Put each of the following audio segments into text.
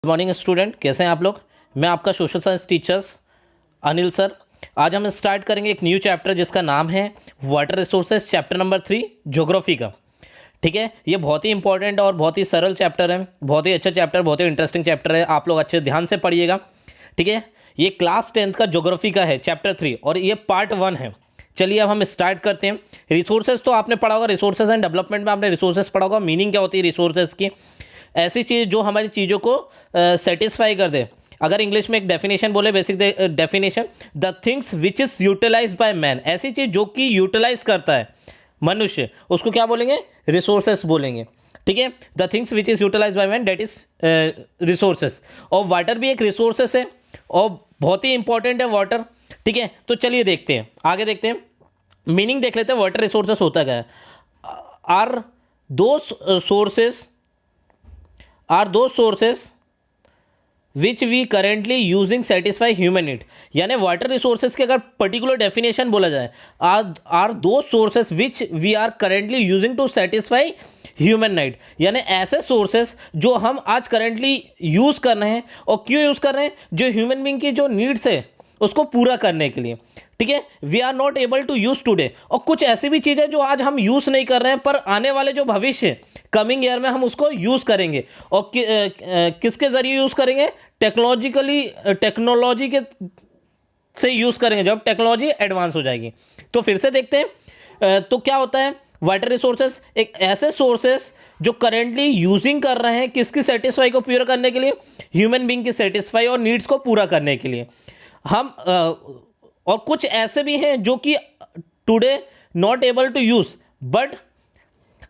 Good morning student, कैसे हैं आप लोग। मैं आपका social science teachers Anil sir. आज हम स्टार्ट करेंगे एक न्यू चैप्टर जिसका नाम है water resources, chapter number 3 geography का। ठीक है, ये बहुत ही इंपॉर्टेंट और बहुत ही सरल चैप्टर है, बहुत ही अच्छा चैप्टर, बहुत ही इंटरेस्टिंग चैप्टर है। आप लोग अच्छे ध्यान से पढ़िएगा। ठीक है, ये क्लास 10th का ज्योग्राफी का है चैप्टर 3 और ये पार्ट 1 है। चलिए अब हम स्टार्ट करते हैं। रिसोर्सेज तो आपने पढ़ा होगा, रिसोर्सेज एंड डेवलपमेंट में आपने रिसोर्सेज पढ़ा होगा। मीनिंग क्या होती है रिसोर्सेज की? ऐसी चीज़ जो हमारी चीज़ों को सेटिस्फाई कर दे। अगर इंग्लिश में एक डेफिनेशन बोले, basic definition, the things which is utilize by man, ऐसी चीज़ जो कि यूटिलाइज करता है मनुष्य, उसको क्या बोलेंगे? रिसोर्सेस बोलेंगे। ठीक है, the things which is utilize by man, that is resources. और वाटर भी एक रिसोर्सेस है और बहुत ही इंपॉर्टेंट है वाटर। ठीक है, तो चलिए देखते हैं, आगे देखते हैं, मीनिंग देख लेते हैं वाटर रिसोर्सेस होता क्या है। आर दो sources are those sources which we currently using satisfy human need। यानी वाटर रिसोर्सेज के अगर पर्टिकुलर डेफिनेशन बोला जाए, are those sources which we are currently using to satisfy human need, यानी ऐसे सोर्सेज जो हम आज करेंटली यूज़ कर रहे हैं। और क्यों यूज़ कर रहे हैं? जो ह्यूमन बींग की जो नीड्स है उसको पूरा करने के लिए। ठीक है, we are not able to use today. और कुछ ऐसी भी चीज़ें जो आज हम यूज़ नहीं कर रहे हैं, पर आने वाले जो भविष्य कमिंग ईयर में हम उसको यूज़ करेंगे। और किसके ज़रिए यूज़ करेंगे? टेक्नोलॉजी के से यूज़ करेंगे जब टेक्नोलॉजी एडवांस हो जाएगी। तो फिर से देखते हैं, तो क्या होता है वाटर रिसोर्सेस? एक ऐसे सोर्सेस जो करेंटली यूजिंग कर रहे हैं, किसकी सेटिस्फाई को पूरा करने के लिए? ह्यूमन बींग की सेटिस्फाई और नीड्स को पूरा करने के लिए। हम और कुछ ऐसे भी हैं जो कि today not able to use, but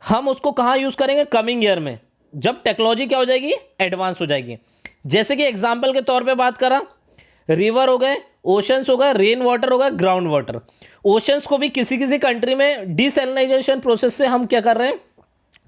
हम उसको कहाँ यूज़ करेंगे? कमिंग ईयर में, जब टेक्नोलॉजी क्या हो जाएगी? एडवांस हो जाएगी। जैसे कि एग्जांपल के तौर पे बात करा, रिवर हो गए, ओशंस हो गए, रेन वाटर हो गया, ग्राउंड वाटर। ओशंस को भी किसी किसी कंट्री में डिसैलिनाइजेशन प्रोसेस से हम क्या कर रहे हैं?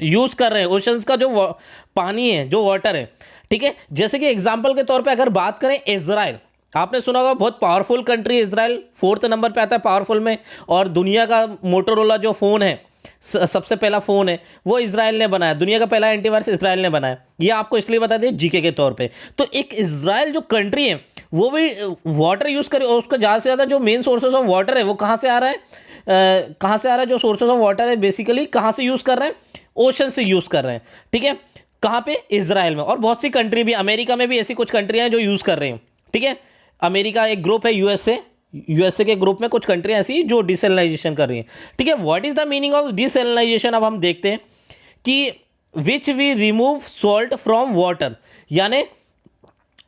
यूज़ कर रहे हैं। ओशंस का जो पानी है, जो वाटर है। ठीक है, जैसे कि एग्जाम्पल के तौर पे अगर बात करें, इजराइल, आपने सुना होगा बहुत powerful country Israel, 4th number पे आता है पावरफुल में। और दुनिया का मोटोरोला जो फ़ोन है, सबसे पहला फ़ोन है, वो इजराइल ने बनाया। दुनिया का पहला एंटीवायरस इजराइल ने बनाया। ये आपको इसलिए बता दें जीके के तौर पे। तो एक इजराइल जो कंट्री है वो भी वाटर यूज़ करे, और उसका ज़्यादा से ज़्यादा जो मेन सोर्सेज ऑफ वाटर है वो कहाँ से आ रहा है? कहाँ से आ रहा है? जो सोर्सेज ऑफ वाटर है बेसिकली कहाँ से यूज़ कर रहे हैं? ओशन से यूज़ कर रहे हैं। ठीक है, कहाँ पे? इजराइल में। और बहुत सी कंट्री भी, अमेरिका में भी ऐसी कुछ कंट्रियाँ हैं जो यूज़ कर रही हैं। ठीक है, अमेरिका एक ग्रुप है, यूएसए के ग्रुप में कुछ कंट्रियाँ ऐसी जो डिसैलिनाइजेशन कर रही हैं। ठीक है, what is the meaning of desalinisation? अब हम देखते हैं कि which we remove salt from water, यानी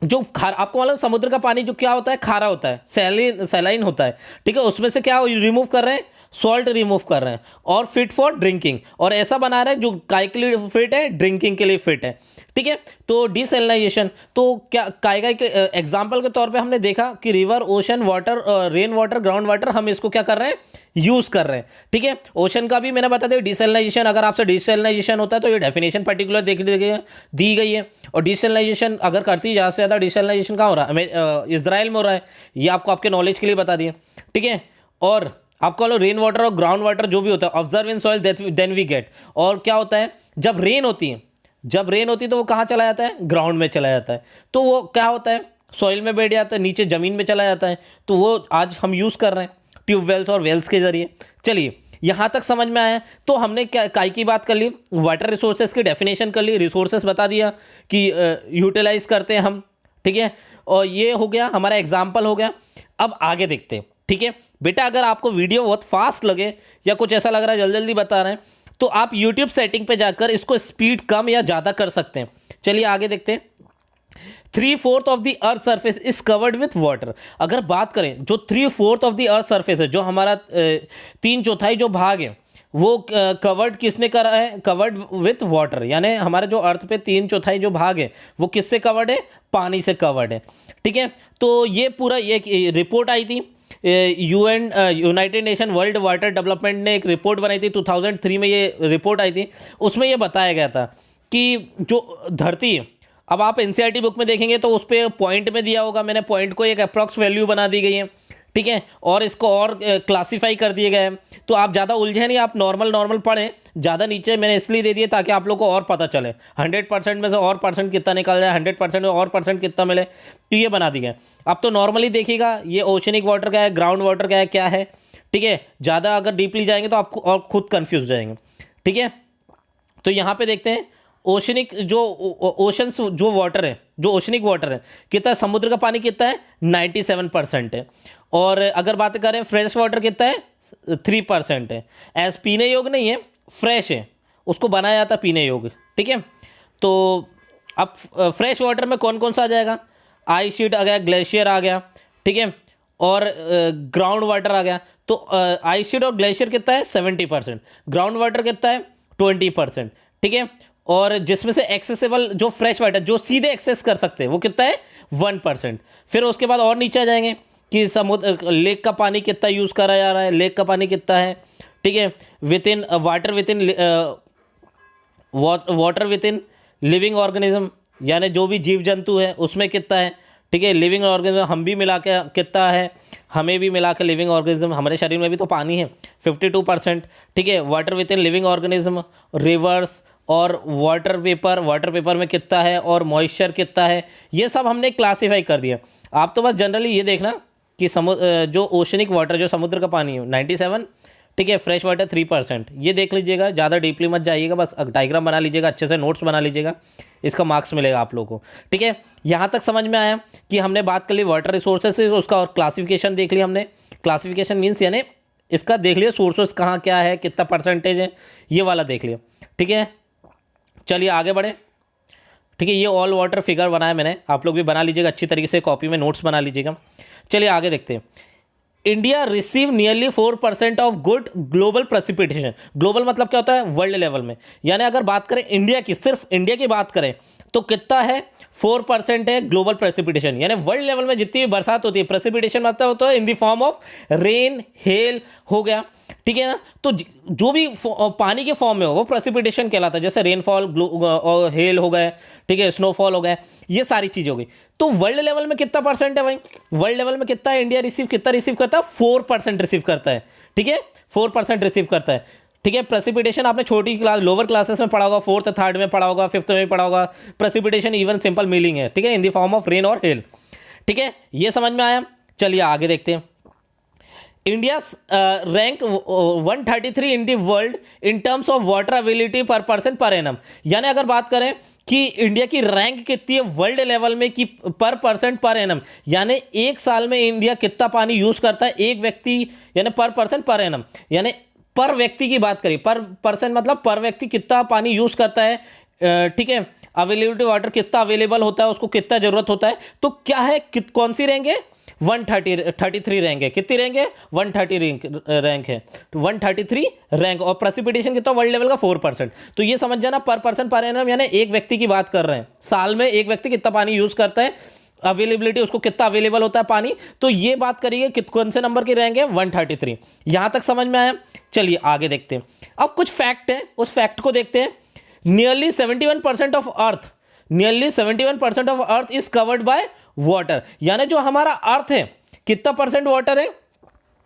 जो आपको मालूम समुद्र का पानी जो क्या होता है? खारा होता है, सैलाइन होता है। ठीक है, उसमें से क्या रिमूव कर रहे हैं? सॉल्ट रिमूव कर रहे हैं, और फिट फॉर ड्रिंकिंग, और ऐसा बना रहे हैं जो काय के लिए फिट है, ड्रिंकिंग के लिए फिट है। ठीक है, तो डिसैलिनाइजेशन तो क्या काय के एग्जाम्पल के तौर पे हमने देखा कि river, ocean water, rain water, ground water, हम इसको क्या कर रहे हैं? यूज़ कर रहे हैं। ठीक है, ओशन का भी मैंने बता दिया डिसैलिनाइजेशन। अगर आपसे डिसैलिनाइजेशन होता है तो ये डेफिनेशन पर्टिकुलर दी गई है। और डिसैलिनाइजेशन अगर करती है, ज़्यादा से ज़्यादा डिसैलिनाइजेशन कहाँ हो रहा है? इजराइल में हो रहा है। ये आपके नॉलेज के लिए बता दिया। ठीक है, और आपको रेन वाटर और ग्राउंड वाटर जो भी होता है, observe in soil then we get. और क्या होता है? जब रेन होती है तो वो कहाँ चला जाता है? ग्राउंड में चला जाता है। तो वो क्या होता है? सॉइल में बैठ जाता है, नीचे ज़मीन में चला जाता है। तो वो आज हम यूज़ कर रहे हैं ट्यूबवेल्स और वेल्स के ज़रिए। चलिए, यहाँ तक समझ में आया। तो हमने क्या काय की बात कर ली, वाटर रिसोर्सेज की डेफिनेशन कर ली, रिसोर्सेज बता दिया कि यूटिलाइज करते हैं हम। ठीक है, और ये हो गया हमारा एग्जाम्पल हो गया। अब आगे देखते हैं। ठीक है बेटा, अगर आपको वीडियो बहुत फास्ट लगे या कुछ ऐसा लग रहा है जल्दी जल्दी बता रहे हैं, तो आप यूट्यूब सेटिंग पे जाकर इसको स्पीड कम या ज़्यादा कर सकते हैं। चलिए आगे देखते हैं। 3/4 of the earth surface is covered with water. अगर बात करें जो 3/4 ऑफ द अर्थ सरफेस है, जो हमारा 3/4 जो भाग है, वो कवर्ड किसने करा है? Covered with water. यानी हमारे जो अर्थ पे 3/4 जो भाग है वो किससे कवर्ड है? पानी से कवर्ड है। ठीक है, तो ये पूरा एक रिपोर्ट आई थी, UN United nation world water development ने एक रिपोर्ट बनाई थी 2003 में। ये रिपोर्ट आई थी, उसमें ये बताया गया था कि जो धरती है, अब आप एनसीईआरटी बुक में देखेंगे तो उस पर पॉइंट में दिया होगा, मैंने पॉइंट को एक अप्रॉक्स वैल्यू बना दी गई है। ठीक है, और इसको और क्लासीफाई कर दिए गए हैं। तो आप ज़्यादा उलझे नहीं, आप नॉर्मल नॉर्मल पढ़ें, ज़्यादा नीचे मैंने इसलिए दे दिए ताकि आप लोग को और पता चले 100% में से और परसेंट कितना निकल जाए, 100% में और परसेंट कितना मिले, तो ये बना दिया है। अब तो नॉर्मली देखिएगा ये ओशनिक वाटर क्या है, ग्राउंड वाटर क्या है, ठीक है। ज़्यादा अगर डीपली जाएंगे तो आपको और खुद कन्फ्यूज हो जाएंगे, ठीक है। तो यहाँ पे देखते हैं ओशनिक जो ओशंस जो वाटर है, जो ओशनिक वाटर है कितना, समुद्र का पानी कितना है 97% है। और अगर बात करें फ्रेश वाटर कितना है 3% है। एज पीने योग्य नहीं है, फ्रेश है, उसको बनाया जाता पीने योग्य, ठीक है। तो अब फ्रेश वाटर में कौन कौन सा आ जाएगा, आइस शीट आ गया, ग्लेशियर आ गया, ठीक है, और ग्राउंड वाटर आ गया। तो आइस शीट और ग्लेशियर कितना है 70%, ग्राउंड वाटर कितना है 20%, ठीक है। और जिसमें से एक्सेसिबल जो फ्रेश वाटर जो सीधे एक्सेस कर सकते हैं वो कितना है 1%। फिर उसके बाद और नीचे आ जाएंगे कि समुद्र लेक का पानी कितना यूज़ करा जा रहा है, लेक का पानी कितना है, ठीक है। With in water with in water with in living organism, यानी जो भी जीव जंतु है उसमें कितना है, ठीक है। लिविंग ऑर्गेनिज्म हम भी मिला के कितना है, हमें भी मिला के लिविंग ऑर्गेनिज्म, हमारे शरीर में भी तो पानी है 52%, ठीक है। Water with in living organism, reverse और वाटर पेपर में कितना है, और मॉइस्चर कितना है, ये सब हमने क्लासीफाई कर दिया। आप तो बस जनरली ये देखना कि जो ओशनिक वाटर जो समुद्र का पानी है 97, ठीक है, फ्रेश वाटर 3%, ये देख लीजिएगा, ज़्यादा डीपली मत जाइएगा, बस डायग्राम बना लीजिएगा, अच्छे से नोट्स बना लीजिएगा, इसका मार्क्स मिलेगा आप लोगों को, ठीक है। यहाँ तक समझ में आया कि हमने बात कर ली वाटर रिसोर्सेज से, उसका और क्लासिफिकेशन देख लिया हमने। क्लासिफिकेशन मीन्स यानी इसका देख लिया सोर्सेस कहाँ क्या है, कितना परसेंटेज है, ये वाला देख लिया, ठीक है। चलिए आगे बढ़े, ठीक है। ये ऑल वाटर फिगर बनाया मैंने, आप लोग भी बना लीजिएगा अच्छी तरीके से, कॉपी में नोट्स बना लीजिएगा। चलिए आगे देखते हैं। India receive nearly 4% of good global precipitation. Global मतलब क्या होता है, वर्ल्ड लेवल में, यानी अगर बात करें इंडिया की, सिर्फ इंडिया की बात करें तो कितना है 4% है ग्लोबल प्रेसिपिटेशन, यानी वर्ल्ड लेवल में जितनी भी बरसात होती है, प्रेसिपिटेशन मतलब होता है in the form of rain, hello हो गया, ठीक है ना। तो जो भी पानी के फॉर्म में हो वो प्रेसिपिटेशन कहलाता है, जैसे रेनफॉल और हेल हो गए, ठीक है, स्नोफॉल हो गए, ये सारी चीज़ हो गई। तो वर्ल्ड लेवल में कितना परसेंट है भाई, वर्ल्ड लेवल में कितना है, इंडिया कितना रिसीव करता है 4% रिसीव करता है, ठीक है, 4% रिसीव करता है, ठीक है। प्रेसिपिटेशन आपने छोटी क्लास लोअर क्लासेस में पढ़ा होगा, 4th 3rd में पढ़ा होगा, 5th में पढ़ा होगा। प्रेसिपिटेशन इवन सिंपल मीनिंग है, ठीक है, in the form of rain और हेल, ठीक है, ये समझ में आया। चलिए आगे देखते हैं। India rank 133 in the world in terms of water availability पर पर्सन पर एनम, यानी अगर बात करें कि इंडिया की रैंक कितनी है वर्ल्ड लेवल में कि पर पर्सन पर एनम, यानी एक साल में इंडिया कितना पानी यूज़ करता है एक व्यक्ति, यानी पर पर्सन पर एनम, यानी पर व्यक्ति की बात करिए, पर पर्सन मतलब पर व्यक्ति कितना पानी यूज़ करता है, ठीक है। अवेलेबिलिटी वाटर कितना अवेलेबल होता है, उसको कितना ज़रूरत होता है, तो क्या है कौन सी रैंक है 133 रैंक है, कितनी रैंक है 130 रैंक है, 133 रैंक, और प्रेसिपिटेशन कितना वर्ल्ड लेवल का 4%। तो ये समझ जाना पर पर्सन पर एनम, यानी एक व्यक्ति की बात कर रहे हैं, साल में एक व्यक्ति कितना पानी यूज़ करता है, अवेलेबिलिटी उसको कितना अवेलेबल होता है पानी, तो ये बात करिए कौन से नंबर की रैंक है 133। यहां तक समझ में आया। चलिए आगे देखते हैं। अब कुछ फैक्ट है, उस फैक्ट को देखते हैं। Nearly 71% of earth is covered by water, यानी जो हमारा अर्थ है कितना परसेंट वाटर है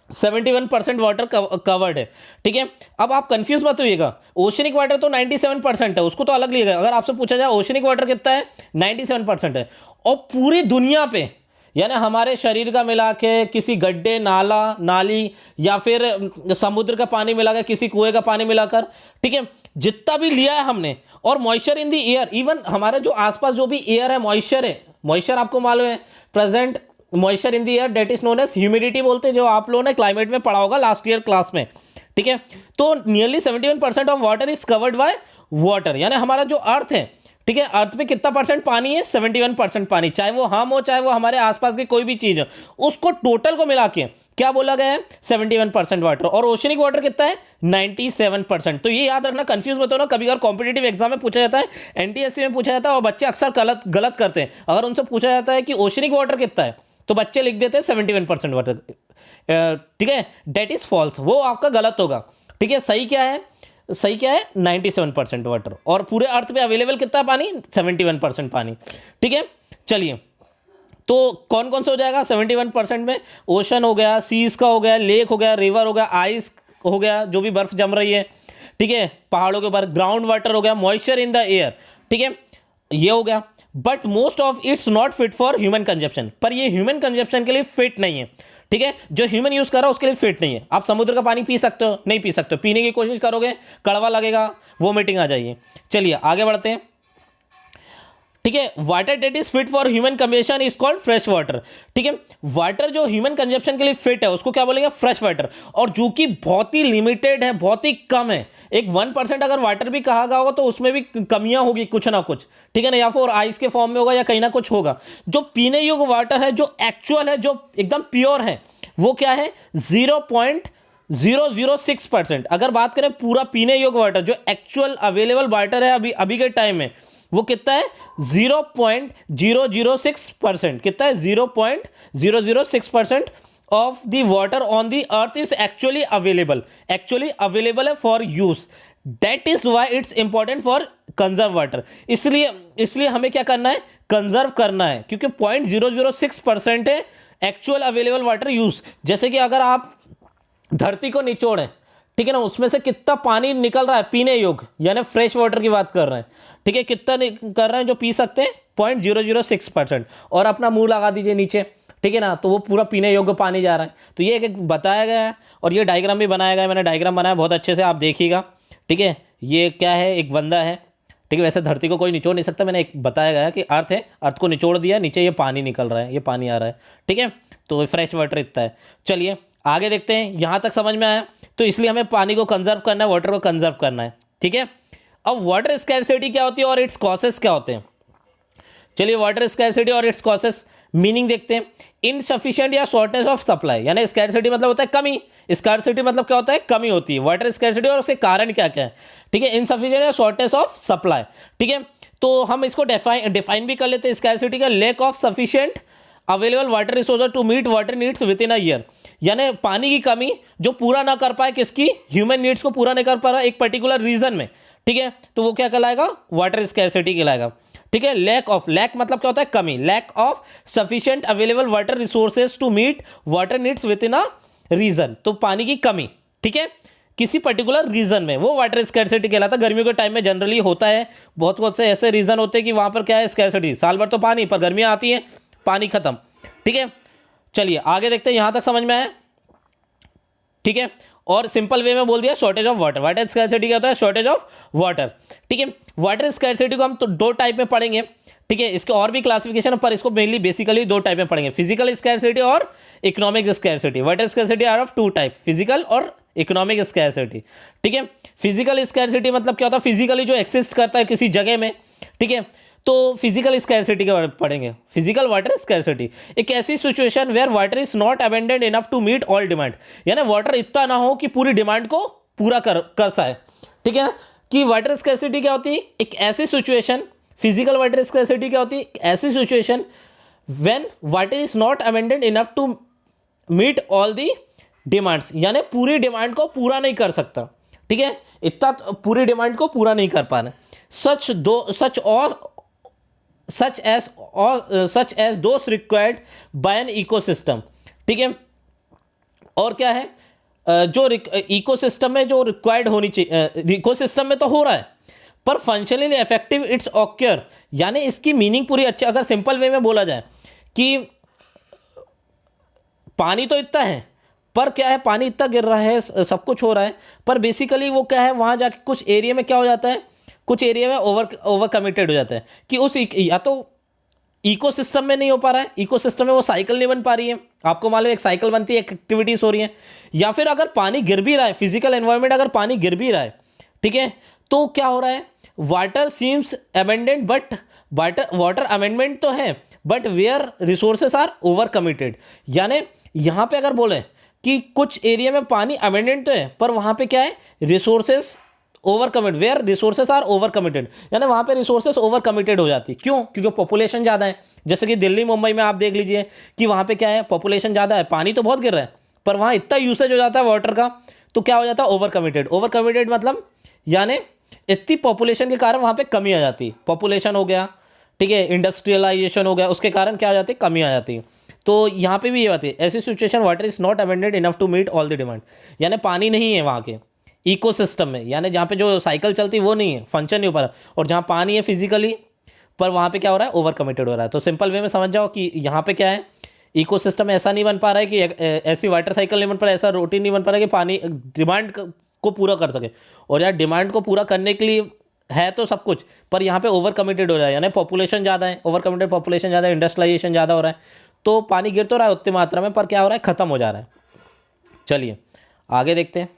71% वाटर कवर्ड है, ठीक है। अब आप कंफ्यूज मत होइएगा, ओशनिक वाटर तो 97% है, उसको तो अलग लिएगा। अगर आपसे पूछा जाए ओशनिक वाटर कितना है 97% है, और पूरी दुनिया पे यानी हमारे शरीर का मिला के किसी गड्ढे, नाला, नाली या फिर समुद्र का पानी मिला के किसी कुएं का पानी मिलाकर, ठीक है, जितना भी लिया है हमने, और moisture in the air, even हमारे जो आसपास जो भी एयर है, मॉइस्चर आपको मालूम है, present moisture in the air that is known as humidity बोलते हैं, जो आप लोगों ने क्लाइमेट में पढ़ा होगा लास्ट ईयर क्लास में, ठीक है। तो nearly 71% of water is covered by water, यानी हमारा जो अर्थ है, ठीक है, अर्थ में कितना परसेंट पानी है 71% पानी, चाहे वो हम हो चाहे वो हमारे आसपास की कोई भी चीज हो, उसको टोटल को मिला के क्या बोला गया है 71% वाटर, और ओशनिक वाटर कितना है 97%। तो ये याद रखना, कंफ्यूज मत होना, कभी अगर कॉम्पिटेटिव एग्जाम में पूछा जाता है, एनटीएससी में पूछा जाता है, और बच्चे अक्सर गलत करते हैं। अगर उनसे पूछा जाता है कि ओशनिक वाटर कितना है तो बच्चे लिख देते हैं 71% वाटर, ठीक है, डेट इज फॉल्स, वो आपका गलत होगा, ठीक है। सही क्या है 97% वाटर, और पूरे अर्थ पे अवेलेबल कितना पानी 71% पानी, ठीक है। चलिए तो कौन कौन से हो जाएगा 71% में? ओशन हो गया, सीज का हो गया, लेक हो गया, रिवर हो गया, आइस हो गया जो भी बर्फ जम रही है, ठीक है, पहाड़ों के ऊपर, ग्राउंड वाटर हो गया, मॉइस्चर इन द एयर, ठीक है, ये हो गया। But most of its not fit for human consumption, पर ये ह्यूमन कंजप्शन के लिए फिट नहीं है, ठीक है, जो ह्यूमन यूज कर रहा है उसके लिए फिट नहीं है। आप समुद्र का पानी पी सकते हो? नहीं पी सकते हो, पीने की कोशिश करोगे कड़वा लगेगा, वोमिटिंग आ जाएगी। चलिए आगे बढ़ते हैं, ठीक है। Water that is fit for human consumption is called fresh water, ठीक है। वाटर जो ह्यूमन कंजप्शन के लिए फिट है उसको क्या बोलेंगे? Fresh water. और जो कि बहुत ही लिमिटेड है, बहुत ही कम है, एक 1% अगर वाटर भी कहा गया होगा तो उसमें भी कमियां होगी कुछ ना कुछ, ठीक है ना, या फिर आइस के फॉर्म में होगा या कहीं ना कुछ होगा। जो पीने योग्य वाटर है, जो एक्चुअल है, जो एकदम प्योर है, वो क्या है? 0.006%। अगर बात करें पूरा पीने योग्य वाटर, जो एक्चुअल अवेलेबल वाटर है अभी अभी के टाइम में, वो कितना है? 0.006%। कितना है? 0.006% of the water on the earth is actually available है for use. That is why it's important for conserve water. इसलिए हमें क्या करना है? कंजर्व करना है, क्योंकि 0.006% है एक्चुअल अवेलेबल वाटर यूज। जैसे कि अगर आप धरती को निचोड़ें, ठीक है ना, उसमें से कितना पानी निकल रहा है पीने योग्य, यानी फ्रेश वाटर की बात कर रहे हैं, ठीक है, कितना कर रहे हैं जो पी सकते हैं? 0.006%। और अपना मुंह लगा दीजिए नीचे, ठीक है ना, तो वो पूरा पीने योग्य पानी जा रहा है। तो ये एक बताया गया है और ये डायग्राम भी बनाया गया है, मैंने डायग्राम बनाया बहुत अच्छे से, आप देखिएगा, ठीक है। ये क्या है? एक बंदा है, ठीक है, वैसे धरती को कोई निचोड़ नहीं सकता, मैंने एक बताया गया है कि अर्थ है, अर्थ को निचोड़ दिया, नीचे ये पानी निकल रहा है, ये पानी आ रहा है, ठीक है, तो फ्रेश वाटर इतना है। चलिए आगे देखते हैं, यहां तक समझ में आया? तो इसलिए हमें पानी को कंजर्व करना है, वाटर को कंजर्व करना है, ठीक है। अब वाटर स्कैरसिटी क्या होती है और इट्स कॉसेस क्या होते हैं? चलिए वाटर स्कैरसिटी और इट्स कॉसेस मीनिंग देखते हैं। इनसफिशिएंट या शॉर्टनेस ऑफ सप्लाई, यानी स्कैरसिटी मतलब होता है कमी, स्कैरसिटी मतलब क्या होता है? कमी होती है। वाटर स्कैरसिटी और उसके कारण क्या क्या है, ठीक है, इनसफिशिएंट या शॉर्टनेस ऑफ सप्लाई, ठीक है। तो हम इसको डिफाइन भी कर लेते हैं स्कैरसिटी का, lack of sufficient available water resource to meet water needs within a year, यानी पानी की कमी जो पूरा ना कर पाए, किसकी? ह्यूमन नीड्स को पूरा नहीं कर पा रहा एक पर्टिकुलर रीजन में, ठीक है, तो वो क्या कहलाएगा? वाटर स्कैरसिटी कहलाएगा, ठीक है। लैक मतलब क्या होता है? कमी। Lack of sufficient available water resources to meet water needs within a region, तो पानी की कमी, ठीक है, किसी पर्टिकुलर रीजन में, वो वाटर स्कैरसिटी कहलाता है। गर्मियों के टाइम में जनरली होता है, बहुत से ऐसे रीजन होते हैं कि वहां पर क्या है? स्कैरसिटी, साल भर तो पानी, पर गर्मियां आती हैं पानी खत्म, ठीक है। चलिए आगे देखते हैं, यहां तक समझ में आया? ठीक है, और सिंपल वे में बोल दिया shortage of water. Water scarcity क्या होता है? शॉर्टेज ऑफ वाटर, ठीक है। वाटर स्कैरसिटी को हम तो दो टाइप में पढ़ेंगे, ठीक है, इसके और भी क्लासिफिकेशन, पर इसको मेनली बेसिकली दो टाइप में पढ़ेंगे, फिजिकल स्कैरसिटी और economic scarcity. Water scarcity are of two type, physical और इकोनॉमिक स्कैरसिटी, ठीक है। फिजिकल स्कैरसिटी मतलब क्या होता है? फिजिकली जो एक्सिस्ट करता है किसी जगह में, ठीक है, तो फिजिकल स्कैरसिटी के बारे में पढ़ेंगे। फिजिकल वाटर स्कैरसिटी एक ऐसी situation where water is not abundant enough to meet all demand, यानी वाटर इतना ना हो कि पूरी डिमांड को पूरा कर पाए, ठीक है ना। कि वाटर स्कैरसिटी क्या होती है? एक ऐसी सिचुएशन, फिजिकल वाटर स्कैरसिटी क्या होती है? ऐसी situation when water is not abundant enough to meet all the demands, यानी पूरी डिमांड को पूरा नहीं कर सकता, ठीक है, इतना पूरी डिमांड को पूरा नहीं कर पा रहे। such as those required by an ecosystem, ठीक है। और क्या है? जो इकोसिस्टम में जो रिक्वायर्ड होनी चाहिए, इकोसिस्टम में तो हो रहा है, पर फंक्शनली इफेक्टिव इट्स ऑक्योर, यानी इसकी मीनिंग पूरी अच्छी, अगर सिंपल वे में बोला जाए कि पानी तो इतना है, पर क्या है? पानी इतना गिर रहा है, सब कुछ हो रहा है, पर बेसिकली वो क्या है? वहां जाके कुछ एरिया में क्या हो जाता है? कुछ एरिया में ओवर कमिटेड हो जाता है कि उस या तो इकोसिस्टम में नहीं हो पा रहा है, इकोसिस्टम में वो साइकिल नहीं बन पा रही है, आपको मालूम है एक साइकिल बनती है, एक एक्टिविटीज हो रही है, या फिर अगर पानी गिर भी रहा है, फिजिकल एनवायरनमेंट अगर पानी गिर भी रहा है, ठीक है, तो क्या हो रहा है? Water seems abundant, but water amendment तो है, but where resources are over committed, यानी यहां पे अगर बोले कि कुछ एरिया में पानी अमेंडेंट तो है, पर वहां पे क्या है? Resources over commit, where resources are over committed, यानी वहां पे रिसोर्सेस ओवर कमिटेड हो जाती है। क्यों? क्योंकि पॉपुलेशन ज्यादा है, जैसे कि दिल्ली मुंबई में आप देख लीजिए कि वहां पे क्या है? पॉपुलेशन ज्यादा है, पानी तो बहुत गिर रहा है, पर वहां इतना यूसेज हो जाता है वाटर का, तो क्या हो जाता है? Over committed. ओवर कमिटेड मतलब यानी इतनी पॉपुलेशन के कारण वहां पे कमी आ जाती है, पॉपुलेशन हो गया, ठीक है, इंडस्ट्रियलाइजेशन हो गया, उसके कारण क्या आ जाती है, कमी आ जाती है। तो यहाँ पे भी ये बात है, ऐसी सिचुएशन वाटर इज नॉट अवेंडेड enough to meet all the demand, यानी पानी नहीं है वहाँ के इकोसिस्टम में, यानी जहाँ पे जो साइकिल चलती है वो नहीं है, फंक्शन नहीं हो पा रहा, और जहाँ पानी है फिजिकली, पर वहाँ पे क्या हो रहा है, ओवर कमिटेड हो रहा है। तो सिंपल वे में समझ जाओ कि यहाँ पे क्या है, इकोसिस्टम ऐसा नहीं बन पा रहा है कि ऐसी वाटर साइकिल नहीं बन पा रहा है, ऐसा रूटीन नहीं बन पा रहा है कि पानी डिमांड को पूरा कर सके। और यार डिमांड को पूरा करने के लिए है तो सब कुछ, पर यहाँ पे ओवर कमिटेड हो रहा है, यानी पॉपुलेशन ज़्यादा है, ओवर कमिटेड पॉपुलेशन ज़्यादा है, इंडस्ट्रियलाइजेशन ज़्यादा हो रहा है, तो पानी गिर तो रहा है उतनी मात्रा में, पर क्या हो रहा है, ख़त्म हो जा रहा है। चलिए आगे देखते हैं।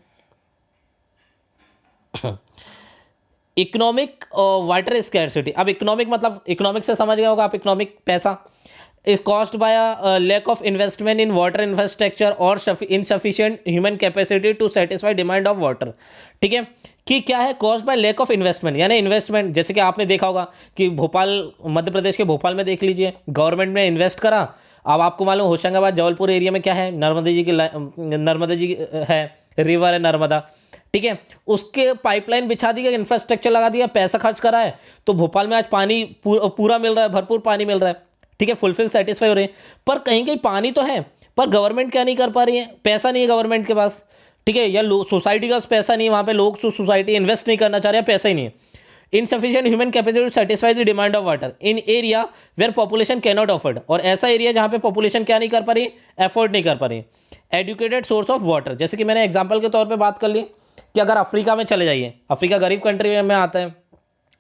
Economic water scarcity. अब इकोनॉमिक मतलब इकोनॉमिक से समझ गए होगा आप, इकोनॉमिक पैसा is caused by lack of investment in water infrastructure और insufficient human capacity to satisfy demand of water. ठीक है, कि क्या है, caused by lack of investment, यानी इन्वेस्टमेंट, जैसे कि आपने देखा होगा कि भोपाल, मध्य प्रदेश के भोपाल में देख लीजिए, गवर्नमेंट ने इन्वेस्ट करा। अब आपको मालूम होशंगाबाद जबलपुर एरिया में क्या है, नर्मदा जी है, रिवर है नर्मदा, ठीक है, उसके पाइपलाइन बिछा दी गई, इंफ्रास्ट्रक्चर लगा दिया, पैसा खर्च करा है, तो भोपाल में आज पानी पूरा मिल रहा है, भरपूर पानी मिल रहा है, ठीक है, फुलफिल सेटिस्फाई हो रहे हैं। पर कहीं कहीं पानी तो है, पर गवर्नमेंट क्या नहीं कर पा रही है, पैसा नहीं है गवर्नमेंट के पास, ठीक है, या सोसाइटी का पैसा नहीं है, वहाँ पे लोग सोसाइटी इन्वेस्ट नहीं करना चाह रहे हैं, पैसा ही नहीं है। Insufficient human capacity to satisfy the demand of water in area where population can not afford, और ऐसा एरिया जहाँ पे पॉपुलेशन क्या नहीं कर पा रही, अफोर्ड नहीं कर पा रही। एडुकेटेड सोर्स ऑफ वाटर, जैसे कि मैंने एग्जाम्पल के तौर पर बात कर ली कि अगर अफ्रीका में चले जाइए, अफ्रीका गरीब कंट्री में आता है,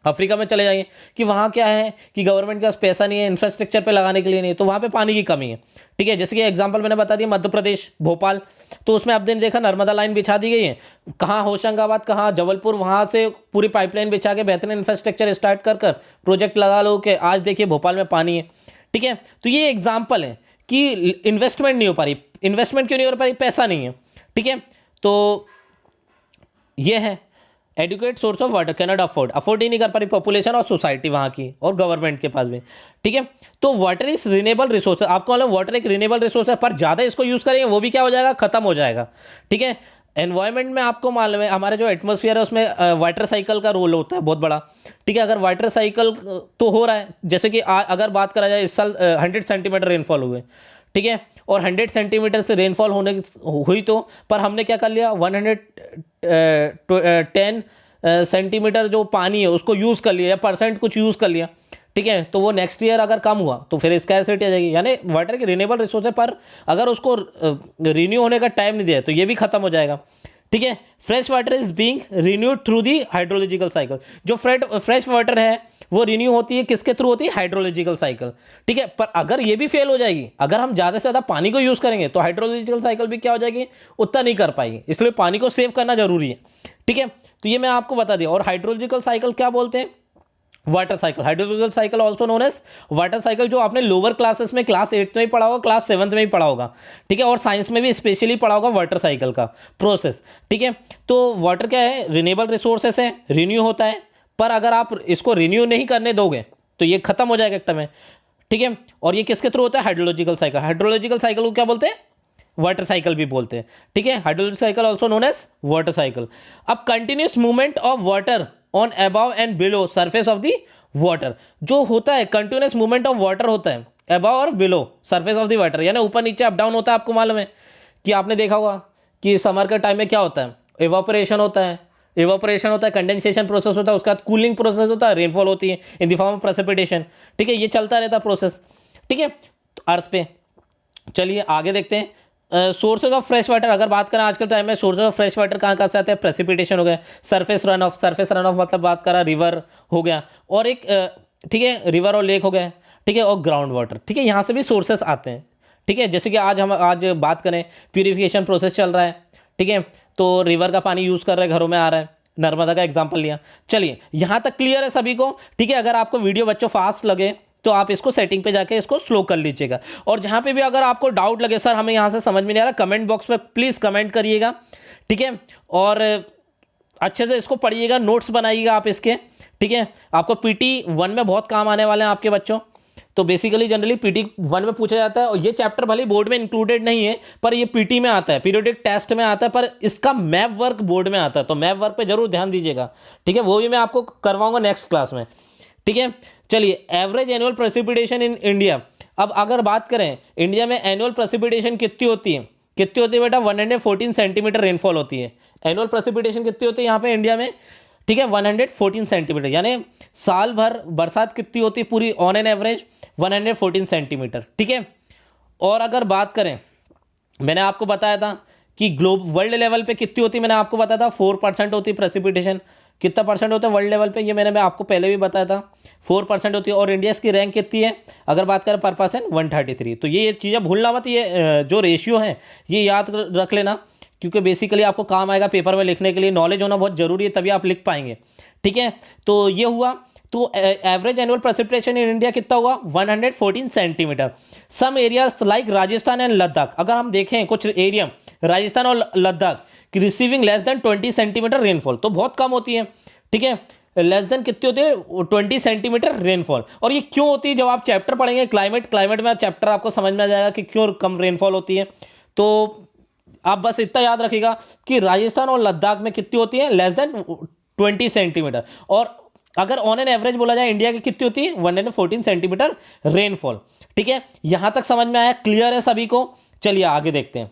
अफ्रीका में चले जाइए कि वहाँ क्या है कि गवर्नमेंट के पास पैसा नहीं है, इंफ्रास्ट्रक्चर पे लगाने के लिए नहीं, तो वहाँ पे पानी की कमी है। ठीक है, जैसे कि एग्जांपल मैंने बता दिया मध्य प्रदेश भोपाल, तो उसमें आपने देखा नर्मदा लाइन बिछा दी गई है, कहाँ होशंगाबाद, कहाँ जबलपुर, वहाँ से पूरी पाइपलाइन बिछा के बेहतरीन इंफ्रास्ट्रक्चर स्टार्ट कर प्रोजेक्ट लगा लो कि आज देखिए भोपाल में पानी है। ठीक है, तो ये एग्जाम्पल है कि इन्वेस्टमेंट नहीं हो पा रही। इन्वेस्टमेंट क्यों नहीं हो पा रही, पैसा नहीं है। ठीक है, तो ये है adequate source of water cannot afford ही नहीं कर पा रही पॉपुलेशन और सोसाइटी वहाँ की और गवर्नमेंट के पास भी। ठीक है, तो वाटर इज रिन्यूएबल रिसोर्स, आपको मालूम वाटर एक रिन्यूएबल रिसोर्स है, पर ज़्यादा इसको यूज़ करेंगे वो भी क्या हो जाएगा, खत्म हो जाएगा। ठीक है, एनवायरनमेंट में आपको मालूम है हमारे जो एटमॉस्फेयर है उसमें वाटर साइकिल का रोल होता है बहुत बड़ा। ठीक है, अगर वाटर साइकिल तो हो रहा है, जैसे कि अगर बात करा जाए इस साल 100 सेंटीमीटर रेनफॉल हुए, ठीक है, और 100 सेंटीमीटर से रेनफॉल हुई तो, पर हमने क्या कर लिया 110 सेंटीमीटर जो पानी है उसको यूज़ कर लिया या परसेंट कुछ यूज़ कर लिया। ठीक है, तो वो नेक्स्ट ईयर अगर कम हुआ तो फिर स्कैरसिटी आ जाएगी, यानी वाटर की रिन्यूएबल रिसोर्स है, पर अगर उसको रिन्यू होने का टाइम नहीं दिया तो ये भी खत्म हो जाएगा। ठीक है, fresh water is being renewed through the hydrological cycle, जो फ्रेश वाटर है वो रिन्यू होती है किसके थ्रू होती है, हाइड्रोलॉजिकल साइकिल। ठीक है, पर अगर ये भी फेल हो जाएगी, अगर हम ज़्यादा से ज़्यादा पानी को यूज़ करेंगे तो हाइड्रोलॉजिकल साइकिल भी क्या हो जाएगी, उतना नहीं कर पाएगी, इसलिए पानी को सेव करना जरूरी है। ठीक है, तो ये मैं आपको बता दिया। और हाइड्रोलॉजिकल साइकिल क्या बोलते हैं, water cycle, hydrological cycle also known as water cycle, जो आपने लोअर क्लासेस में क्लास 8 में ही पढ़ा होगा, क्लास 7 में ही पढ़ा होगा। ठीक है, और साइंस में भी स्पेशली पढ़ा होगा वाटर साइकिल का प्रोसेस। ठीक है, तो वाटर क्या है, रिन्यूएबल रिसोर्सेस है, रिन्यू होता है, पर अगर आप इसको रिन्यू नहीं करने दोगे तो ये खत्म हो जाएगा एक टाइम में। ठीक है, और ये किसके थ्रू होता है, हाइड्रोलॉजिकल साइकिल। हाइड्रोलॉजिकल साइकिल को क्या बोलते हैं, वाटर साइकिल भी बोलते हैं। ठीक है, hydrological cycle also known as water cycle. अब continuous movement of water on above and below surface of the water, जो होता है कंटिन्यूस मूवमेंट ऑफ वाटर होता है अबव और below surface of the water, यानी ऊपर नीचे अप डाउन होता है। आपको मालूम है कि आपने देखा होगा कि समर के टाइम में क्या होता है, इवापोरेशन होता है, कंडेंसेशन प्रोसेस होता है, उसके बाद कूलिंग प्रोसेस होता है, रेनफॉल होती है in the form of precipitation. ठीक है, ये चलता रहता है प्रोसेस। ठीक है, तो अर्थ पे चलिए आगे देखते हैं। सोर्सेज ऑफ फ्रेश वाटर, अगर बात करें आजकल टाइम में सोर्सेज ऑफ फ्रेश वाटर कहाँ से आते हैं, प्रेसिपिटेशन हो गया, सरफेस रन ऑफ मतलब बात करा रिवर हो गया, और एक ठीक है रिवर और लेक हो गया। ठीक है, और ग्राउंड वाटर। ठीक है, यहाँ से भी सोर्सेस आते हैं। ठीक है, जैसे कि आज बात करें प्यूरिफिकेशन प्रोसेस चल रहा है। ठीक है, तो रिवर का पानी यूज़ कर रहे हैं, घरों में आ रहा है, नर्मदा का एग्जाम्पल लिया। चलिए यहाँ तक क्लियर है सभी को। ठीक है, अगर आपको वीडियो बच्चों फास्ट लगे तो आप इसको सेटिंग पे जाके इसको स्लो कर लीजिएगा, और जहाँ पे भी अगर आपको डाउट लगे सर हमें यहाँ से समझ में नहीं आ रहा, कमेंट बॉक्स में प्लीज़ कमेंट करिएगा। ठीक है, और अच्छे से इसको पढ़िएगा, नोट्स बनाइएगा आप इसके। ठीक है, आपको PT 1 में बहुत काम आने वाले हैं आपके बच्चों। तो बेसिकली जनरली PT 1 में पूछा जाता है, और ये चैप्टर भले बोर्ड में इंक्लूडेड नहीं है, पर ये PT में आता है, पीरियोडिक टेस्ट में आता है, पर इसका मैप वर्क बोर्ड में आता है, तो मैप वर्क पे जरूर ध्यान दीजिएगा। ठीक है, वो भी मैं आपको करवाऊंगा नेक्स्ट क्लास में। ठीक है, चलिए average annual precipitation in India, अब अगर बात करें इंडिया में एनुअल प्रेसिपिटेशन कितनी होती है, कितनी होती है बेटा, 114 सेंटीमीटर रेनफॉल होती है। एनुअल प्रेसिपिटेशन कितनी होती है यहाँ पे इंडिया में, ठीक है, 114 सेंटीमीटर, यानी साल भर बरसात कितनी होती है पूरी ऑन एन एवरेज 114 सेंटीमीटर, ठीक है। और अगर बात करें, मैंने आपको बताया था कि वर्ल्ड लेवल पे कितनी होती है, मैंने आपको बताया था 4% होती है प्रेसिपिटेशन। कितना परसेंट होता है वर्ल्ड लेवल पे, ये मैं आपको पहले भी बताया था, 4% होती है। और इंडिया की रैंक कितनी है अगर बात करें पर पर्सन, 133। तो ये चीज़ें भूलना मत, ये जो रेशियो है ये याद रख लेना, क्योंकि बेसिकली आपको काम आएगा पेपर में लिखने के लिए, नॉलेज होना बहुत जरूरी है, तभी आप लिख पाएंगे, ठीक है। तो ये हुआ, तो average annual precipitation in India कितना हुआ, 114 centimetre. Some areas like Rajasthan and Ladakh, अगर हम देखें कुछ एरिया राजस्थान और लद्दाख की receiving less than 20 centimetre rainfall, तो बहुत कम होती है, ठीक है, लेस देन कितनी होती है, 20 सेंटीमीटर रेनफॉल। और ये क्यों होती है, जब आप चैप्टर पढ़ेंगे क्लाइमेट में चैप्टर आपको समझ में आ जाएगा कि क्यों कम रेनफॉल होती है। तो आप बस इतना याद रखिएगा कि राजस्थान और लद्दाख में कितनी होती है, लेस देन 20 सेंटीमीटर। और अगर ऑन एन एवरेज बोला जाए इंडिया की कितनी होती है, 114 सेंटीमीटर रेनफॉल, ठीक है। यहां तक समझ में आया, क्लियर है सभी को। चलिए आगे देखते हैं।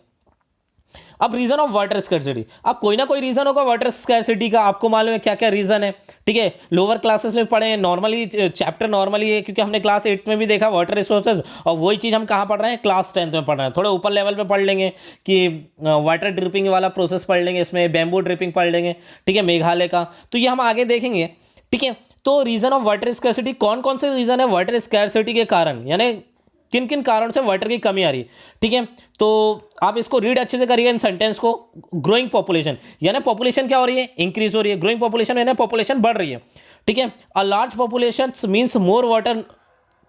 अब रीजन ऑफ वाटर स्कैरसिटी, अब कोई ना कोई रीजन होगा वाटर स्कैरसिटी का, आपको मालूम है क्या क्या रीजन है, ठीक है। लोअर क्लासेस में पढ़े हैं, नॉर्मली चैप्टर नॉर्मली है, क्योंकि हमने क्लास 8 में भी देखा वाटर रिसोर्सेज, और वही चीज़ हम कहाँ पढ़ रहे हैं, क्लास 10th में पढ़ रहे हैं। थोड़ा ऊपर लेवल पे पढ़ लेंगे कि वाटर ड्रिपिंग वाला प्रोसेस पढ़ लेंगे, इसमें बैम्बू ड्रिपिंग पढ़ लेंगे, ठीक है, मेघालय का, तो ये हम आगे देखेंगे, ठीक है। तो रीजन ऑफ वाटर स्कैरसिटी, कौन कौन से रीजन है वाटर स्कैरसिटी के कारण, यानी किन किन कारणों से वाटर की कमी आ रही है, ठीक है। तो आप इसको रीड अच्छे से करिएगा इन सेंटेंस को। ग्रोइंग पॉपुलेशन, यानी पॉपुलेशन क्या हो रही है, इंक्रीज हो रही है। ग्रोइंग पॉपुलेशन यानी पॉपुलेशन बढ़ रही है, ठीक है। A large population means more water,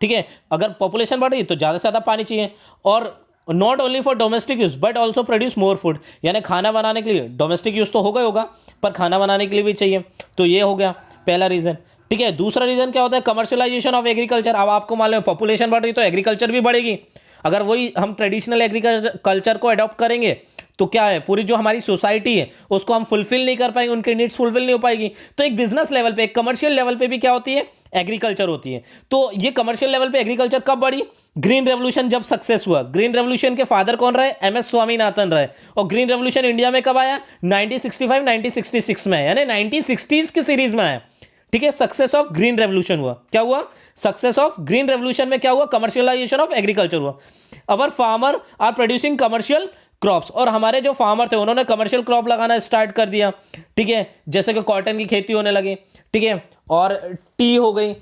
ठीक है। अगर पॉपुलेशन बढ़ रही है तो ज़्यादा से ज़्यादा पानी चाहिए। और not only for domestic use but also produce more food, यानी खाना बनाने के लिए, डोमेस्टिक यूज तो होगा पर खाना बनाने के लिए भी चाहिए। तो ये हो गया पहला रीजन, ठीक है। दूसरा रीजन क्या होता है, कमर्शियलाइजेशन ऑफ एग्रीकल्चर। अब आपको मालूम है पॉपुलेशन बढ़ रही तो एग्रीकल्चर भी बढ़ेगी। अगर वही हम ट्रेडिशनल एग्रीकल्चर को अडॉप्ट करेंगे तो क्या है, पूरी जो हमारी सोसाइटी है उसको हम फुलफिल नहीं कर पाएंगे, उनके नीड्स फुलफिल नहीं हो पाएगी। तो एक बिजनेस लेवल पे, एक कमर्शियल लेवल पे भी क्या होती है, एग्रीकल्चर होती है। तो ये कमर्शियल लेवल पे एग्रीकल्चर कब बढ़ी, ग्रीन रेवोल्यूशन जब सक्सेस हुआ। ग्रीन रेवोल्यूशन के फादर कौन रहे, एमएस स्वामीनाथन रहे। और ग्रीन रेवोल्यूशन इंडिया में कब आया, 1965 1966 में, यानी 1960s की सीरीज में आया, ठीक है। सक्सेस ऑफ ग्रीन रेवोल्यूशन हुआ, क्या हुआ, सक्सेस ऑफ ग्रीन रेवोल्यूशन में क्या हुआ, कमर्शियलाइजेशन ऑफ एग्रीकल्चर हुआ। Our farmer are producing commercial crops, और हमारे जो फार्मर थे उन्होंने कमर्शियल क्रॉप लगाना स्टार्ट कर दिया, ठीक है। जैसे कि कॉटन की खेती होने लगी, ठीक है, और टी हो गई,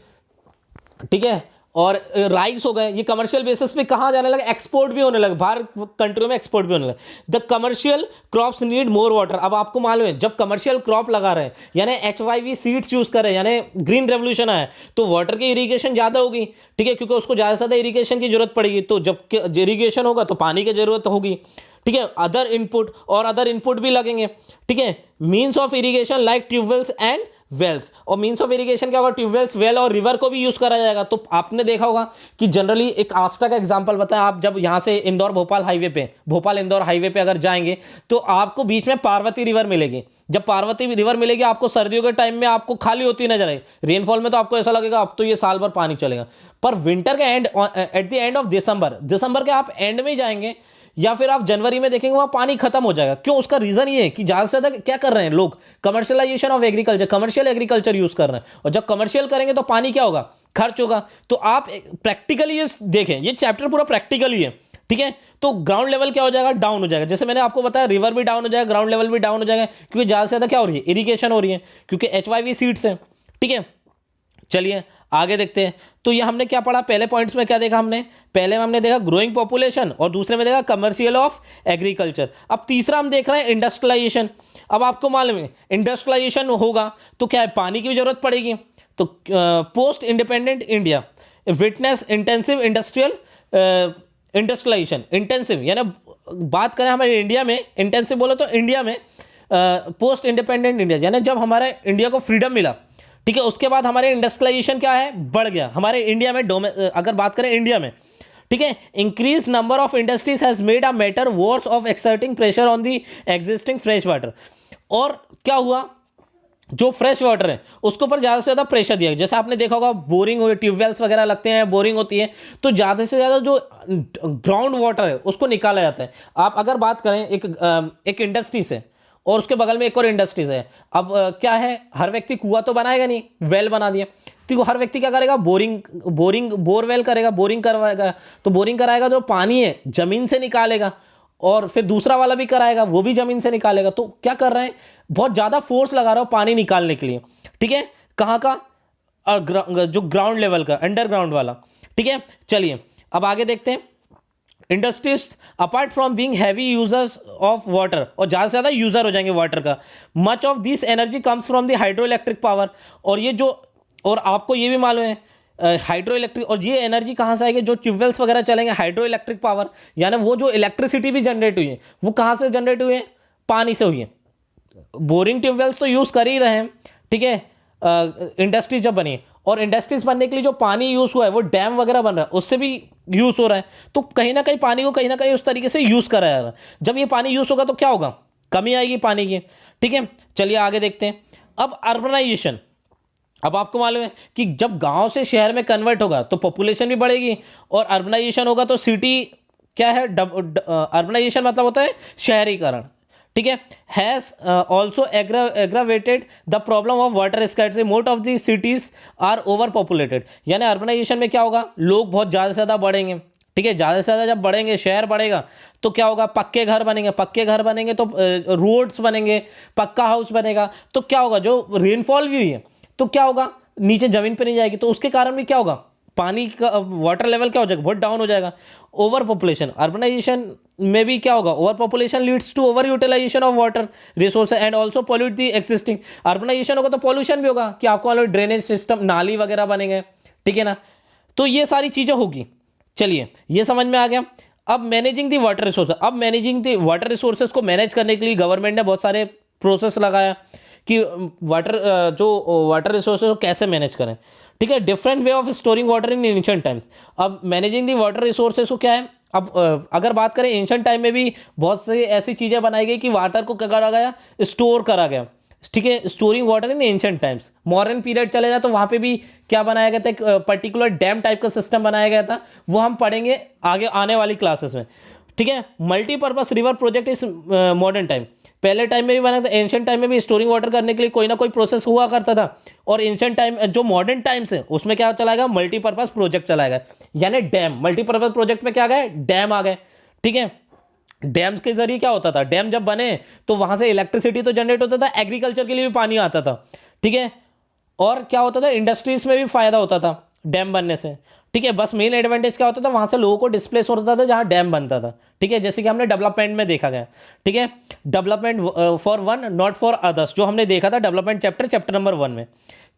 ठीक है, और राइस हो गए। ये कमर्शियल बेसिस पे कहाँ जाने लगे, एक्सपोर्ट भी होने लगे, बाहर कंट्रियों में एक्सपोर्ट भी होने लगे। The commercial crops need more water. अब आपको मालूम है जब कमर्शियल क्रॉप लगा रहे हैं, यानी HYV सीड्स यूज कर रहे हैं, यानी ग्रीन रेवोल्यूशन आया, तो वाटर की इरीगेशन ज़्यादा होगी, ठीक है, क्योंकि उसको ज़्यादा से ज़्यादा इरीगेशन की जरूरत पड़ेगी। तो जब इरीगेशन होगा तो पानी की जरूरत होगी, ठीक है। अदर इनपुट भी लगेंगे, ठीक है। Means of irrigation like tubewells and wells, और मीन्स ऑफ इरिगेशन क्या होगा, ट्यूबवेल्स, वेल और रिवर को भी यूज करा जाएगा। तो आपने देखा होगा कि जनरली एक आस्था का एग्जांपल बताया, आप जब यहां से इंदौर भोपाल हाईवे पे, भोपाल इंदौर हाईवे पे अगर जाएंगे तो आपको बीच में पार्वती रिवर मिलेगी। जब पार्वती रिवर मिलेगी आपको सर्दियों के टाइम में आपको खाली होती नजर आएगी, रेनफॉल में तो आपको ऐसा लगेगा अब तो ये साल भर पानी चलेगा। पर विंटर के and, at the end of December के आप एंड में जाएंगे या फिर आप जनवरी में देखेंगे वहां पानी खत्म हो जाएगा। क्यों, उसका रीजन ये है कि ज्यादा से ज्यादा क्या कर रहे हैं लोग, commercialisation of agriculture, commercial agriculture use कर रहे हैं। और जब कमर्शियल करेंगे तो पानी क्या होगा, खर्च होगा। तो आप प्रैक्टिकली ये देखें, ये चैप्टर पूरा प्रैक्टिकली है, ठीक है। तो ग्राउंड लेवल क्या हो जाएगा, डाउन हो जाएगा। जैसे मैंने आपको बताया रिवर भी डाउन हो जाएगा, ग्राउंड लेवल भी डाउन हो जाएगा, क्योंकि ज्यादा से ज्यादा क्या हो रही है, इरिगेशन हो रही है, क्योंकि HYV सीड्स है, ठीक है। चलिए आगे देखते हैं। तो ये हमने क्या पढ़ा, पहले पॉइंट्स में क्या देखा हमने, पहले में हमने देखा ग्रोइंग पॉपुलेशन और दूसरे में देखा कमर्शियल ऑफ एग्रीकल्चर। अब तीसरा हम देख रहे हैं इंडस्ट्रियलाइजेशन। अब आपको मालूम है इंडस्ट्रियलाइजेशन होगा तो क्या है, पानी की जरूरत पड़ेगी। तो post independent India witness intensive industrialisation, intensive यानी बात करें हमारे इंडिया में, इंटेंसिव बोलो तो इंडिया में पोस्ट इंडिपेंडेंट इंडिया, यानी जब हमारे इंडिया को फ्रीडम मिला, ठीक है, उसके बाद हमारे इंडस्ट्रियलाइजेशन क्या है, बढ़ गया हमारे इंडिया में। अगर बात करें इंडिया में, ठीक है, increase number of industries has made a matter worse of exerting pressure on the existing fresh water. और क्या हुआ, जो फ्रेश वाटर है उसके ऊपर ज़्यादा से ज़्यादा प्रेशर दिया, जैसे आपने देखा होगा बोरिंग हो, ट्यूबवेल्स वगैरह लगते हैं, बोरिंग होती है, तो ज़्यादा से ज़्यादा जो ग्राउंड वाटर है उसको निकाला जाता है। आप अगर बात करें एक इंडस्ट्री से, और उसके बगल में एक और इंडस्ट्रीज है, अब क्या है, हर व्यक्ति कुआं तो बनाएगा नहीं, वेल बना दिया, तो हर व्यक्ति क्या करेगा, बोरवेल करेगा, बोरिंग करवाएगा। तो बोरिंग कराएगा, जो पानी है जमीन से निकालेगा, और फिर दूसरा वाला भी कराएगा, वो भी जमीन से निकालेगा। तो क्या कर रहे हैं, बहुत ज़्यादा फोर्स लगा रहा हो पानी निकालने के लिए, ठीक है। कहाँ का, जो ग्राउंड लेवल का, अंडरग्राउंड वाला, ठीक है। चलिए अब आगे देखते हैं। Industries apart from being heavy users of water, और ज़्यादा से ज़्यादा यूज़र हो जाएंगे वाटर का, much of this energy comes from the hydro electric power. और ये जो, और आपको ये भी मालूम है हाइड्रो इलेक्ट्रिक, और ये एनर्जी कहाँ से आएगी, जो ट्यूबवेल्स वगैरह चलेंगे, हाइड्रो इलेक्ट्रिक पावर, यानी वो जो इलेक्ट्रिसिटी भी जनरेट हुई है वो कहाँ से जनरेट हुई है, पानी से हुई है। बोरिंग ट्यूबवेल्स तो यूज़ कर ही रहे हैं, ठीक है, इंडस्ट्री जब बनी, और इंडस्ट्रीज बनने के लिए जो पानी यूज़ हुआ है वो डैम वगैरह बन रहा है, उससे भी यूज़ हो रहा है। तो कहीं ना कहीं पानी को कहीं ना कहीं उस तरीके से यूज़ करा जा रहा है। जब ये पानी यूज़ होगा तो क्या होगा, कमी आएगी पानी की, ठीक है। चलिए आगे देखते हैं। अब अर्बनाइजेशन, अब आपको मालूम है कि जब गांव से शहर में कन्वर्ट होगा तो पॉपुलेशन भी बढ़ेगी, और अर्बनाइजेशन होगा तो सिटी क्या है, अर्बनाइजेशन मतलब होता है शहरीकरण, ठीक है। Has also aggravated the problem of water scarcity, most of the cities are over populated. यानी अर्बनाइजेशन में क्या होगा, लोग बहुत ज़्यादा से ज़्यादा बढ़ेंगे, ठीक है। ज़्यादा से ज़्यादा जब बढ़ेंगे, शहर बढ़ेगा, तो क्या होगा, पक्के घर बनेंगे, पक्के घर बनेंगे तो रोड्स बनेंगे, पक्का हाउस बनेगा, तो क्या होगा, जो रेनफॉल भी हुई है तो क्या होगा, नीचे जमीन पे नहीं जाएगी, तो उसके कारण भी क्या होगा, पानी का वाटर लेवल क्या हो जाएगा, बहुत डाउन हो जाएगा। ओवर पॉपुलेशन, अर्बनाइजेशन में भी क्या होगा, over population leads to over utilisation of water resource and also pollute the existing. Urbanisation होगा तो पॉल्यूशन भी होगा, कि आपको मालूम ड्रेनेज सिस्टम, नाली वगैरह बनेंगे, ठीक है ना। तो ये सारी चीज़ें होगी। चलिए ये समझ में आ गया। अब मैनेजिंग दी वाटर रिसोर्स, अब मैनेजिंग दी वाटर रिसोर्सेज को मैनेज करने के लिए गवर्नमेंट ने बहुत सारे प्रोसेस लगाया कि वाटर रिसोर्सेज को कैसे मैनेज करें, ठीक है। Different way of storing water in ancient times. अब मैनेजिंग दी वाटर रिसोर्सेज को क्या है, अब अगर बात करें एंशिएंट टाइम में भी बहुत सी ऐसी चीज़ें बनाई गई कि वाटर को क्या करा गया, स्टोर करा गया, ठीक है। Storing water in ancient times. Modern period चले जाए तो वहाँ पे भी क्या बनाया गया था, एक पर्टिकुलर डैम टाइप का सिस्टम बनाया गया था, वो हम पढ़ेंगे आगे आने वाली क्लासेस में, ठीक है। Multipurpose river project is modern time, पहले टाइम में भी बना था, एंशिएंट टाइम में भी स्टोरिंग वाटर करने के लिए कोई ना कोई प्रोसेस हुआ करता था। और एंशिएंट टाइम जो मॉडर्न टाइम्स है उसमें क्या चलाएगा, मल्टीपर्पज प्रोजेक्ट चलाएगा, यानी डैम। मल्टीपर्पज प्रोजेक्ट में क्या आ गए, डैम आ गए, ठीक है। डैम्स के जरिए क्या होता था, डैम जब बने तो वहां से इलेक्ट्रिसिटी तो जनरेट होता था, एग्रीकल्चर के लिए भी पानी आता था, ठीक है। और क्या होता था, इंडस्ट्रीज में भी फायदा होता था डैम बनने से, ठीक है। बस मेन एडवांटेज क्या होता था, वहां से लोगों को डिस्प्लेस होता था जहां डैम बनता था, ठीक है। जैसे कि हमने डेवलपमेंट में देखा गया, ठीक है, development for one not for others, जो हमने देखा था डेवलपमेंट चैप्टर नंबर 1 में।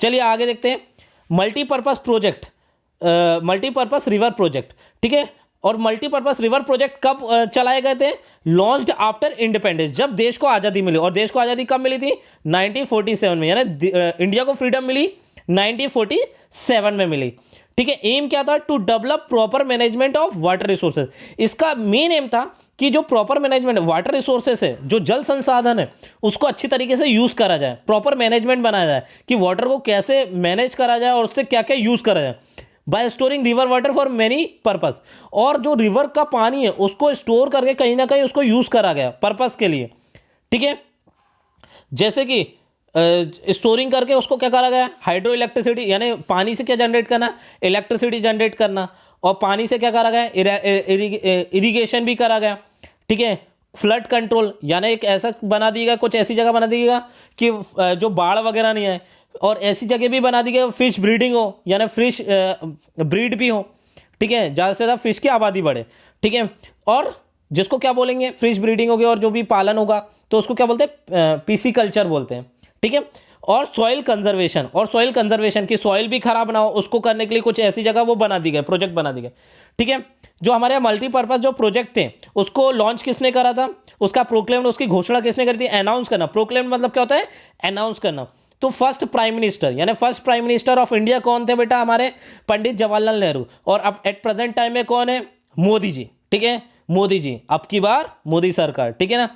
चलिए आगे देखते हैं। Multipurpose project, multipurpose river project, ठीक है। और मल्टीपर्पज रिवर प्रोजेक्ट कब चलाए गए थे, लॉन्च्ड आफ्टर इंडिपेंडेंस, जब देश को आज़ादी मिली। और देश को आज़ादी कब मिली थी, 1947 में, यानी इंडिया को फ्रीडम मिली 1947 में मिली, ठीक है। एम क्या था, to develop proper management of water resources. इसका मेन एम था कि जो प्रॉपर मैनेजमेंट वाटर रिसोर्सेज है, जो जल संसाधन है, उसको अच्छी तरीके से यूज करा जाए, प्रॉपर मैनेजमेंट बनाया जाए कि वाटर को कैसे मैनेज करा जाए और उससे क्या क्या यूज करा जाए, bye storing river water for many purpose. और जो रिवर का पानी है उसको स्टोर करके कहीं ना कहीं उसको यूज करा गया पर्पस के लिए, ठीक है। जैसे कि स्टोरिंग करके उसको क्या करा गया, हाइड्रो इलेक्ट्रिसिटी, यानी पानी से क्या जनरेट करना, इलेक्ट्रिसिटी जनरेट करना, और पानी से क्या करा गया, इरिगेशन भी करा गया, ठीक है। फ्लड कंट्रोल, यानी एक ऐसा बना दिएगा, कुछ ऐसी जगह बना दिएगा कि जो बाढ़ वगैरह नहीं आए, और ऐसी जगह भी बना दी गई फिश ब्रीडिंग हो, यानी फिश ब्रीड भी हो, ठीक है, ज़्यादा से ज़्यादा फिश की आबादी बढ़े, ठीक है। और जिसको क्या बोलेंगे, फिश ब्रीडिंग होगी, और जो भी पालन होगा तो उसको क्या बोलते हैं, पीसी कल्चर बोलते हैं, ठीक है। और सॉइल कंजर्वेशन, और सॉइल कंजर्वेशन की सॉइल भी खराब ना हो उसको करने के लिए कुछ ऐसी जगह वो बना दी गई, प्रोजेक्ट बना दी गए, ठीक है। जो हमारे मल्टीपर्पज जो प्रोजेक्ट थे उसको लॉन्च किसने करा था, उसका प्रोक्लेम, उसकी घोषणा किसने करी थी, अनाउंस करना। प्रोक्लेम मतलब क्या होता है, अनाउंस करना। तो फर्स्ट प्राइम मिनिस्टर, यानी first prime minister of India कौन थे बेटा, हमारे पंडित जवाहरलाल नेहरू। और अब एट प्रेजेंट टाइम में कौन है, मोदी जी, ठीक है, मोदी जी, अब की बार मोदी सरकार, ठीक है ना।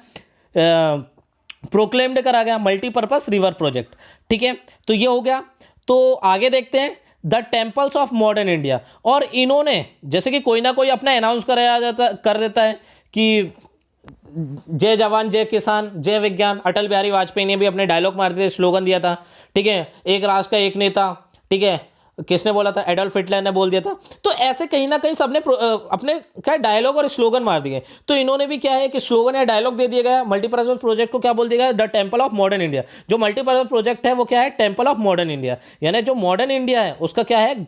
प्रोक्लेम्ड करा गया मल्टीपर्पस रिवर प्रोजेक्ट। ठीक है, तो ये हो गया। तो आगे देखते हैं the temples of modern India. और इन्होंने जैसे कि कोई ना कोई अपना अनाउंस कर देता है कि जय जवान जय किसान जय विज्ञान। अटल बिहारी वाजपेयी ने भी अपने डायलॉग मार दिए, स्लोगन दिया था। ठीक है, एक राष्ट्र का एक नेता। ठीक है, किसने बोला था? एडोल्फ हिटलर ने बोल दिया था। तो ऐसे कहीं ना कहीं सबने अपने क्या डायलॉग और स्लोगन मार दिए। तो इन्होंने भी क्या है कि स्लोगन या डायलॉग दे दिया गया। मल्टीपर्पज प्रोजेक्ट को क्या बोल दिया गया? The temple of modern India. जो मल्टीपर्पज प्रोजेक्ट है वो क्या है? टेम्पल ऑफ मॉडर्न इंडिया, यानी जो मॉडर्न इंडिया है उसका क्या है?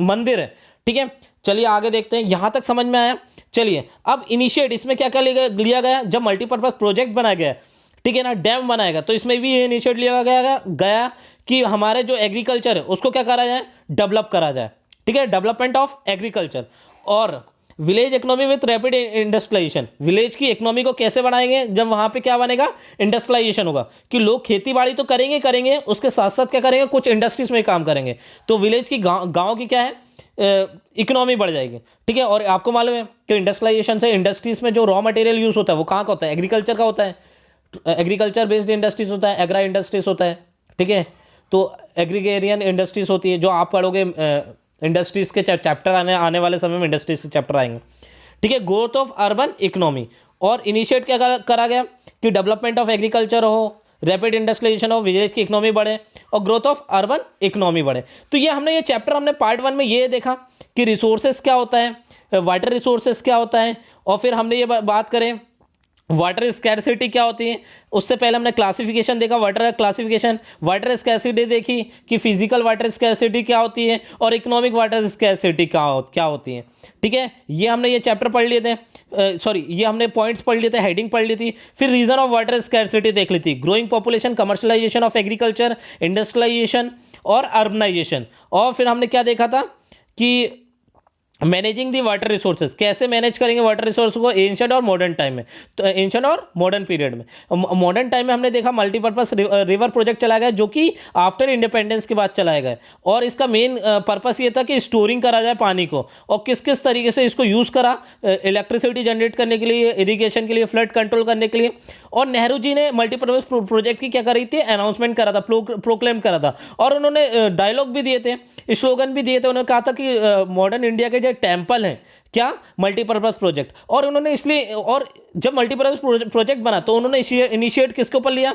मंदिर है। ठीक है, चलिए आगे देखते हैं। यहां तक समझ में आया? चलिए अब इनिशिएट, इसमें क्या क्या लिया गया? जब मल्टीपर्पज प्रोजेक्ट बनाया गया, ठीक है ना, डैम बनाएगा, तो इसमें भी ये इनिशिएट लिया गया कि हमारे जो एग्रीकल्चर है उसको क्या करा जाए? डेवलप करा जाए। ठीक है, डेवलपमेंट ऑफ एग्रीकल्चर। और village economy with rapid industrialisation. Village की इकोनॉमी को कैसे बनाएंगे? जब वहां पे क्या बनेगा? इंडस्ट्रियलाइजेशन होगा, कि लोग खेती बाड़ी तो करेंगे, उसके साथ साथ क्या करेंगे? कुछ इंडस्ट्रीज में काम करेंगे। तो विलेज की गाँव की क्या है? इकोनॉमी बढ़ जाएगी। ठीक है, और आपको मालूम है कि इंडस्ट्रियलाइजेशन से इंडस्ट्रीज में जो रॉ मटेरियल यूज होता है वो कहाँ का होता है? एग्रीकल्चर का होता है। एग्रीकल्चर बेस्ड इंडस्ट्रीज होता है, एग्रा इंडस्ट्रीज होता है। ठीक है, तो एग्रीगेरियन इंडस्ट्रीज होती है, जो आप पढ़ोगे इंडस्ट्रीज के चैप्टर आने वाले समय में इंडस्ट्रीज के चैप्टर आएंगे। ठीक है, ग्रोथ ऑफ अर्बन इकोनॉमी। और इनिशिएट क्या करा गया कि डेवलपमेंट ऑफ एग्रीकल्चर हो, रैपिड इंडस्ट्रियलाइजेशन ऑफ विलेज की इकोनॉमी बढ़े, और ग्रोथ ऑफ अर्बन इकोनॉमी बढ़े। तो ये चैप्टर हमने पार्ट 1 में ये देखा कि रिसोर्सेस क्या होता है, वाटर रिसोर्सेस क्या होता है, और फिर हमने ये बात करें वाटर स्कैरसिटी क्या होती है। उससे पहले हमने क्लासिफिकेशन देखा, वाटर क्लासिफिकेशन, वाटर स्कैरसिटी देखी कि फिजिकल वाटर स्कैरसिटी क्या होती है और इकोनॉमिक वाटर स्कैरसिटी क्या होती है। ठीक है, ये हमने ये चैप्टर पढ़ लिए थे, ये हमने पॉइंट्स पढ़ लिए थे, हेडिंग पढ़ ली थी। फिर रीजन ऑफ वाटर स्कैरसिटी देख ली थी, growing population, commercialisation of agriculture, industrialisation और अर्बनाइजेशन। और फिर हमने क्या देखा था कि मैनेजिंग दी वाटर रिसोर्सेज, कैसे मैनेज करेंगे वाटर रिसोर्स को एंशिएंट और मॉडर्न टाइम में। तो एंशिएंट और मॉडर्न पीरियड में, मॉडर्न टाइम में हमने देखा मल्टीपर्पस रिवर प्रोजेक्ट चलाया गया, जो कि आफ्टर इंडिपेंडेंस के बाद चलाया गया। और इसका मेन पर्पस ये था कि स्टोरिंग करा जाए पानी को, और किस किस तरीके से इसको यूज़ करा, इलेक्ट्रिसिटी जनरेट करने के लिए, इरीगेशन के लिए, फ्लड कंट्रोल करने के लिए। और नेहरू जी ने मल्टीपर्पज प्रोजेक्ट की क्या करी थी? अनाउंसमेंट करा था, प्रोक्लेम करा था। और उन्होंने डायलॉग भी दिए थे, स्लोगन भी दिए थे। उन्होंने कहा था कि मॉडर्न इंडिया के टेम्पल हैं क्या? Multipurpose project. और उन्होंने इसलिए, और जब मल्टीपर्पज प्रोजेक्ट बना तो उन्होंने इनिशिएट किसके ऊपर लिया?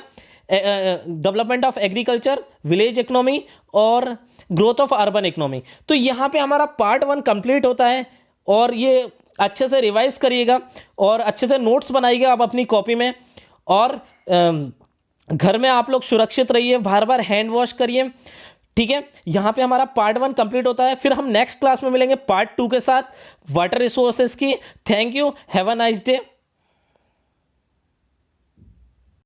Development of agriculture, village economy और ग्रोथ ऑफ अर्बन इकोनॉमी। तो यहाँ पे हमारा पार्ट 1 कंप्लीट होता है। और ये अच्छे से रिवाइज करिएगा और अच्छे से नोट्स बनाइएगा आप अपनी कॉपी में। और घर में आप लोग सुरक्षित रहिए, बार बार हैंड वॉश करिए। ठीक है, यहाँ पे हमारा पार्ट 1 कंप्लीट होता है। फिर हम नेक्स्ट क्लास में मिलेंगे पार्ट 2 के साथ वाटर रिसोर्सेज की। Thank you, have a nice day.